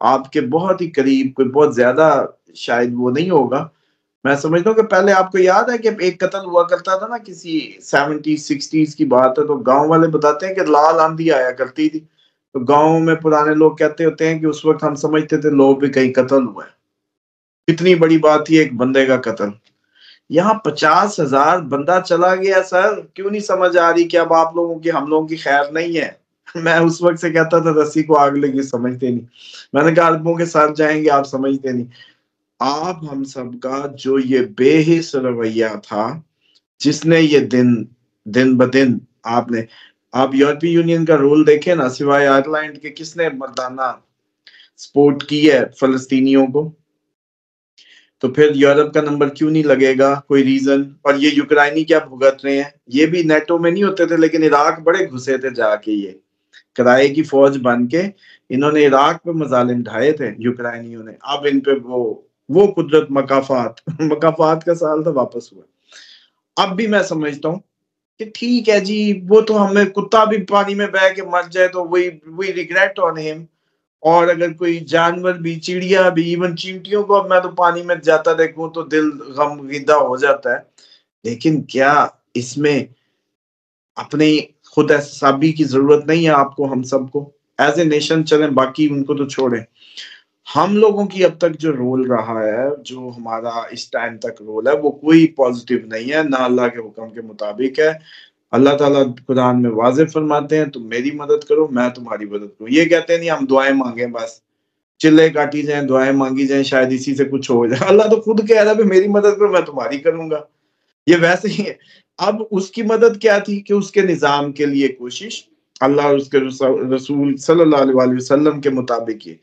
آپ کے بہت ہی قریب، کوئی بہت زیادہ شاید وہ نہیں ہوگا، میں سمجھتا ہوں کہ پہلے آپ کو یاد ہے کہ ایک قتل ہوا کرتا تھا نا، کسی 70s 60s کی بات ہے، تو گاؤں والے بتاتے ہیں کہ لال آندھی آیا کرتی تھی، تو گاؤں میں پرانے لوگ کہتے ہوتے ہیں کہ اس وقت ہم سمجھتے تھے لوگ بھی کہیں قتل ہوا ہے، اتنی بڑی بات تھی ایک بندے کا قتل۔ یہاں 50,000 بندہ چلا گیا سر، کیوں نہیں سمجھ آ رہی کہ اب آپ لوگوں کی، ہم لوگوں کی خیر نہیں ہے؟ میں اس وقت سے کہتا تھا رسی کو آگ لگی، سمجھتے نہیں۔ میں نے کہا اربوں کے ساتھ جائیں گے، آپ سمجھتے نہیں۔ آپ ہم سب کا جو یہ بے حس رویہ تھا، جس نے یہ دن بدن آپ یورپی یونین کا رول دیکھیں نا، سوائے آئرلینڈ کے کس نے مردانہ سپورٹ کی ہے فلسطینیوں کو؟ تو پھر یورپ کا نمبر کیوں نہیں لگے گا؟ کوئی ریزن؟ اور یہ یوکرائنی کیا بھگت رہے ہیں؟ یہ بھی نیٹو میں نہیں ہوتے تھے، لیکن عراق بڑے گھسے تھے جا کے، یہ کرائے کی فوج بن کے انہوں نے عراق پہ مظالم ڈھائے تھے یوکرائنیوں نے۔ اب ان پہ وہ قدرت مکافات کا سال تھا، واپس ہوا۔ اب بھی میں سمجھتا ہوں کہ ٹھیک ہے جی، وہ تو ہمیں کتا بھی پانی میں بہ کے مر جائے تو وہی ریگریٹ آن ہم، اور اگر کوئی جانور بھی، چڑیا بھی، ایون چیونٹیوں کو اب میں تو پانی میں جاتا دیکھوں تو دل غمگدہ ہو جاتا ہے۔ لیکن کیا اس میں اپنی خود احتسابی کی ضرورت نہیں ہے آپ کو؟ ہم سب کو ایز اے نیشن چلیں، باقی ان کو تو چھوڑیں۔ ہم لوگوں کی اب تک جو رول رہا ہے، جو ہمارا اس ٹائم تک رول ہے، وہ کوئی پازیٹیو نہیں ہے، نہ اللہ کے حکم کے مطابق ہے۔ اللہ تعالیٰ قرآن میں واضح فرماتے ہیں تم میری مدد کرو، میں تمہاری مدد کروں۔ یہ کہتے ہیں نہیں ہم دعائیں مانگیں، بس چلے کاٹی جائیں، دعائیں مانگی جائیں، شاید اسی سے کچھ ہو جائے۔ اللہ تو خود کہہ رہا ہے میری مدد کرو، میں تمہاری کروں گا۔ یہ ویسے ہی ہے۔ اب اس کی مدد کیا تھی کہ اس کے نظام کے لیے کوشش، اللہ اور اس کے رسول صلی اللہ علیہ وسلم کے مطابق یہ۔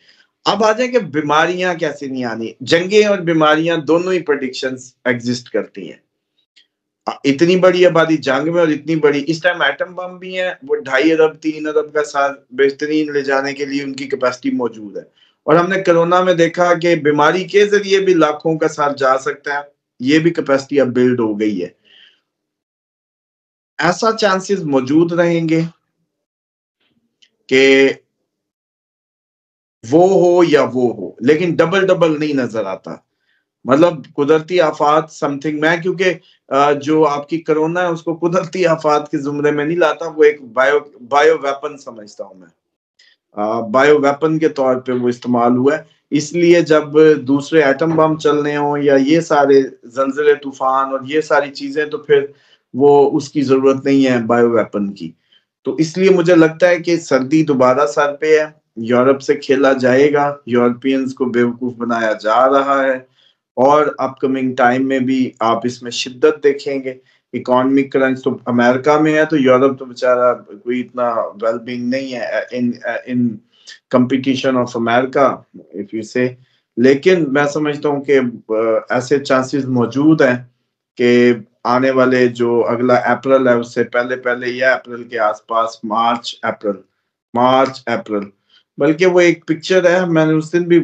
اب آ جائیں کہ بیماریاں کیسے نہیں آنی۔ جنگیں اور بیماریاں دونوں ہی پریڈکشنز ایگزسٹ کرتی ہیں۔ اتنی بڑی آبادی جنگ میں، اور اتنی بڑی اس ٹائم ایٹم بم بھی ہیں، وہ 2.5 ارب 3 ارب کا ساتھ بہترین لے جانے کے لیے ان کی کیپیسٹی موجود ہے۔ اور ہم نے کرونا میں دیکھا کہ بیماری کے ذریعے بھی لاکھوں کا ساتھ جا سکتا ہے، یہ بھی کیپیسٹی اب بلڈ ہو گئی ہے۔ ایسا چانسز موجود رہیں گے کہ وہ ہو یا وہ ہو، لیکن ڈبل نہیں نظر آتا۔ مطلب قدرتی آفات سم تھنگ، میں کیونکہ جو آپ کی کرونا ہے اس کو قدرتی آفات کے زمرے میں نہیں لاتا، وہ ایک بایو ویپن سمجھتا ہوں میں، بایو ویپن کے طور پہ وہ استعمال ہوا ہے۔ اس لیے جب دوسرے ایٹم بم چلنے ہوں یا یہ سارے زلزلے طوفان اور یہ ساری چیزیں، تو پھر وہ اس کی ضرورت نہیں ہے بایو ویپن کی۔ تو اس لیے مجھے لگتا ہے کہ سردی دوبارہ سر پہ ہے، یورپ سے کھیلا جائے گا، یورپینز کو بیوقوف بنایا جا رہا ہے، اور اپ کمنگ ٹائم میں بھی آپ اس میں شدت دیکھیں گے۔ اکانومک کرنچ تو امریکہ میں ہے، تو یورپ تو بیچارہ کوئی اتنا ویل بینگ نہیں ہے in competition of America if you سے۔ لیکن میں سمجھتا ہوں کہ ایسے چانسز موجود ہیں کہ آنے والے جو اگلا اپریل ہے اس سے پہلے یا اپریل کے آس پاس، مارچ اپریل، بلکہ وہ ایک پکچر ہے میں نے اس دن بھی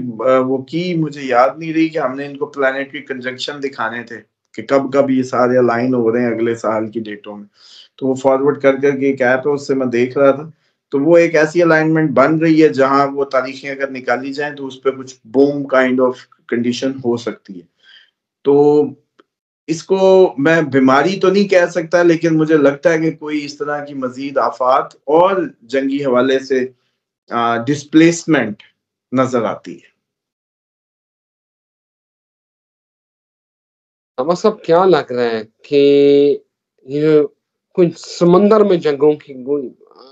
وہ کی، مجھے یاد نہیں رہی، کہ ہم نے ان کو پلانیٹری کنجنکشن دکھانے تھے کہ کب یہ سارے الائن ہو رہے ہیں اگلے سال کی ڈیٹوں میں، تو وہ فارورڈ کر کے ایک ایپ ہے، اس سے میں دیکھ رہا تھا، تو وہ ایک ایسی الائنمنٹ بن رہی ہے جہاں وہ تاریخیں اگر نکالی جائیں تو اس پہ کچھ بوم کائنڈ آف کنڈیشن ہو سکتی ہے۔ تو اس کو میں بیماری تو نہیں کہہ سکتا، لیکن مجھے لگتا ہے کہ کوئی اس طرح کی مزید آفات اور جنگی حوالے سے ڈسپلیسمنٹ نظر آتی ہے۔ اب سب کیا لگ رہا ہے کہ یہ کچھ سمندر میں جنگوں کی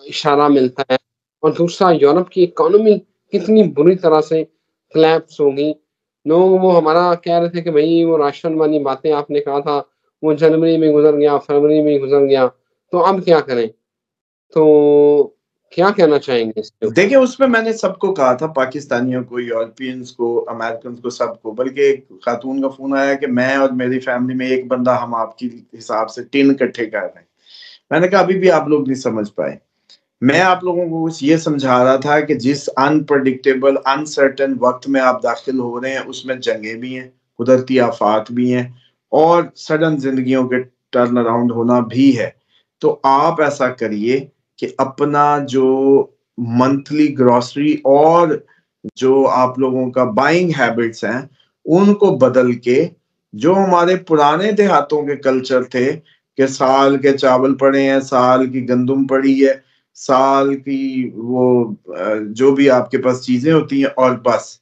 اشارہ ملتا ہے، اور دوسرا یورپ کی اکانومی کتنی بری طرح سے کلیپس ہوگی۔ لوگ وہ ہمارا کہہ رہے تھے کہ بھئی وہ راشن والی باتیں آپ نے کہا تھا وہ جنوری میں گزر گیا، فروری میں گزر گیا، تو اب کیا کریں؟ تو کیا کہنا چاہیں گے اس کے اوپر؟ دیکھیں اس میں میں نے سب کو کہا تھا، پاکستانیوں کو، یورپینز کو، امریکنز کو، سب کو، بلکہ ایک خاتون کا فون آیا کہ میں اور میری فیملی میں ایک بندہ ہم آپ کی حساب سے 3 اکٹھے کر رہے ہیں۔ میں نے کہا ابھی بھی آپ لوگ نہیں سمجھ پائے۔ میں آپ لوگوں کو یہ سمجھا رہا تھا کہ جس انپریڈکٹیبل انسرٹن وقت میں آپ داخل ہو رہے ہیں، اس میں جنگیں بھی ہیں، قدرتی آفات بھی ہیں، اور سڈن زندگیوں کے ٹرن اراؤنڈ ہونا بھی ہے۔ تو آپ ایسا کریے کہ اپنا جو منتھلی گروسری اور جو آپ لوگوں کا بائنگ ہیبٹس ہیں ان کو بدل کے جو ہمارے پرانے دیہاتوں کے کلچر تھے کہ سال کے چاول پڑے ہیں، سال کی گندم پڑی ہے، سال کی وہ جو بھی آپ کے پاس چیزیں ہوتی ہیں، اور بس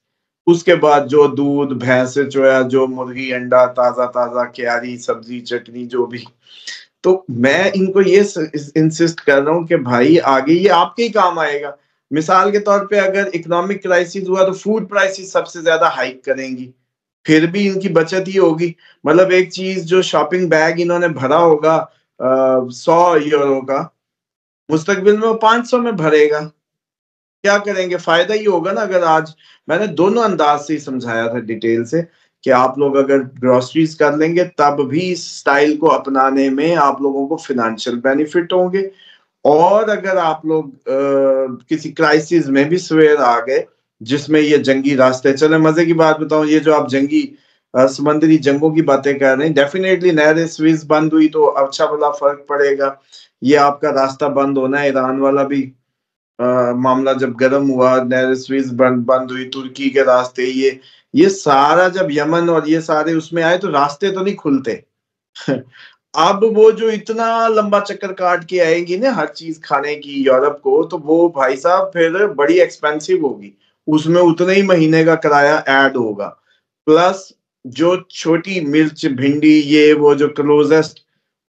اس کے بعد جو دودھ بھینس سے چویا، جو مرغی انڈا تازہ تازہ کیاری سبزی چٹنی جو بھی. تو میں ان کو یہ انسسٹ کر رہا ہوں کہ بھائی آگے یہ آپ کے ہی کام آئے گا. مثال کے طور پہ اگر اکنامک کرائسس ہوا تو فوڈ پرائسز سب سے زیادہ ہائک کریں گی، پھر بھی ان کی بچت ہی ہوگی. مطلب ایک چیز جو شاپنگ بیگ انہوں نے بھرا ہوگا 100 یورو کا، مستقبل میں وہ 500 میں بھرے گا. کیا کریں گے؟ فائدہ ہی ہوگا نا. اگر آج میں نے دونوں انداز سے سمجھایا تھا ڈیٹیل سے کہ آپ لوگ اگر گروسریز کر لیں گے تب بھی اس سٹائل کو اپنانے میں آپ لوگوں کو فنانشل بینیفٹ ہوں گے، اور اگر آپ لوگ کسی کرائسس میں بھی سویر آ گئے جس میں یہ جنگی راستے چلے. مزے کی بات بتاؤں، یہ جو آپ جنگی سمندری جنگوں کی باتیں کر رہے ہیں، ڈیفینیٹلی نہر سویز بند ہوئی تو اچھا بھلا فرق پڑے گا. یہ آپ کا راستہ بند ہونا ہے، ایران والا بھی معاملہ جب گرم ہوا، نہر سویز بند ہوئی، ترکی کے راستے، یہ سارا جب یمن اور یہ سارے اس میں آئے تو راستے تو نہیں کھلتے. اب وہ جو اتنا لمبا چکر کاٹ کے آئے گی نا ہر چیز کھانے کی یورپ کو، تو وہ بھائی صاحب پھر بڑی ایکسپینسو ہوگی. اس میں اتنے ہی مہینے کا کرایہ ایڈ ہوگا، پلس جو چھوٹی مرچ بھنڈی یہ وہ جو کلوزسٹ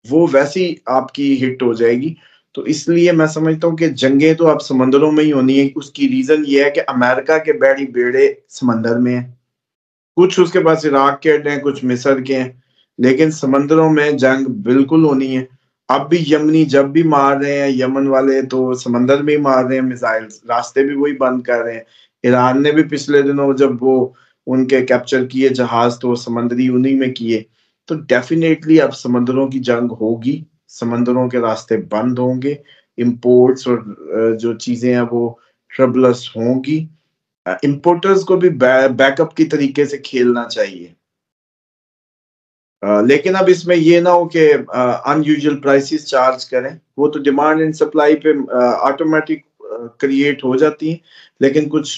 وہ ویسی آپ کی ہٹ ہو جائے گی. تو اس لیے میں سمجھتا ہوں کہ جنگیں تو اب سمندروں میں ہی ہونی ہے. اس کی ریزن یہ ہے کہ امریکہ کے بیڑے سمندر میں ہیں، کچھ اس کے پاس عراق کے ہیں، کچھ مصر کے ہیں، لیکن سمندروں میں جنگ بالکل ہونی ہے. اب بھی یمنی جب بھی مار رہے ہیں یمن والے تو سمندر میں ہی مار رہے ہیں میزائل، راستے بھی وہی بند کر رہے ہیں. ایران نے بھی پچھلے دنوں جب وہ ان کے کیپچر کیے جہاز تو سمندری انہی میں کیے. تو ڈیفینیٹلی اب سمندروں کی جنگ ہوگی، سمندروں کے راستے بند ہوں گے، امپورٹس اور جو چیزیں ہیں وہ ٹربلس ہوں گی. امپورٹرز کو بھی بیک اپ کی طریقے سے کھیلنا چاہیے. لیکن اب اس میں یہ نہ ہو کہ ان یوزول پرائسز چارج کریں، وہ تو ڈیمانڈ اینڈ سپلائی پہ آٹومیٹک کریٹ ہو جاتی ہیں، لیکن کچھ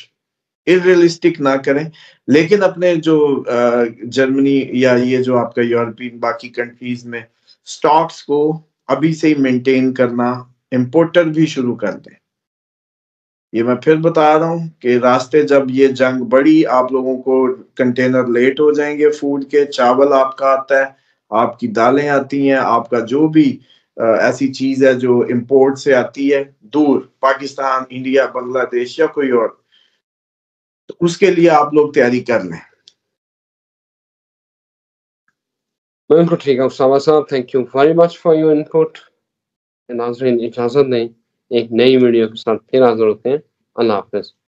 ارریلسٹک نہ کریں. لیکن اپنے جو جرمنی یا یہ جو آپ کا یورپین باقی کنٹریز میں سٹاکس کو ابھی سے ہی مینٹین کرنا، امپورٹر بھی شروع کر دیں. یہ میں پھر بتا رہا ہوں کہ راستے جب یہ جنگ بڑی، آپ لوگوں کو کنٹینر لیٹ ہو جائیں گے فوڈ کے. چاول آپ کا آتا ہے، آپ کی دالیں آتی ہیں، آپ کا جو بھی ایسی چیز ہے جو امپورٹ سے آتی ہے دور، پاکستان، انڈیا، بنگلہ دیش یا کوئی اور، تو اس کے لیے آپ لوگ تیاری کر لیں. بالکل ٹھیک ہے اسامہ صاحب، thank you very much for your input. ناظرین اجازت دیں، ایک نئی ویڈیو کے ساتھ پھر حاضر ہوتے ہیں. اللہ حافظ.